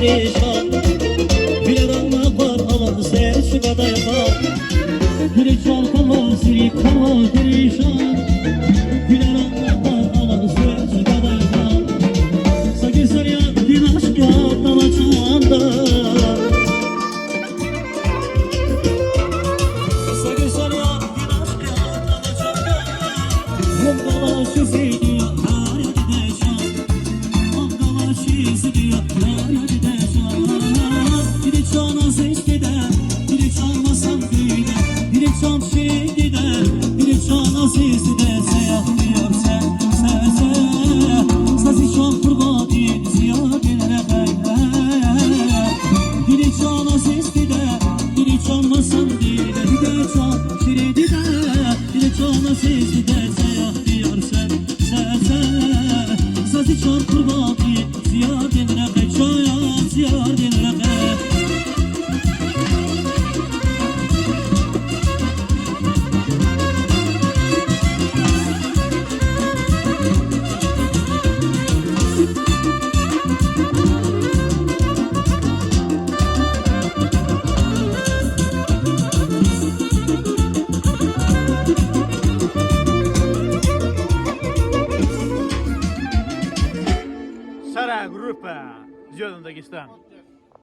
perişan. Birer anla var ama sen şu kadar yapar. Birer çal kama siri kama perişan. Birer anla var ama sen şu kadar yapar. Sakın sarıyan bir aşk yaptama çanda. Sakın sarıyan bir aşk yaptama çanda. Hongala şu seni yapar ya gideşan. Hongala şu seni yapar ya gideşan. Biri çana seçtide, biri çalmasan köyde. Biri çal şeydide, biri çana seside. Seyah diyor sen, sesi çok kurban değil, ziyadelere kayda. Biri çana seçtide, biri çalmasan köyde. Biri çal şeydide, biri çana seside. Seyah diyor sen, sesi çok kurban değil, ziyadelere kayda. Ziyadelere kayda. Sara grupa yolundaki İslam.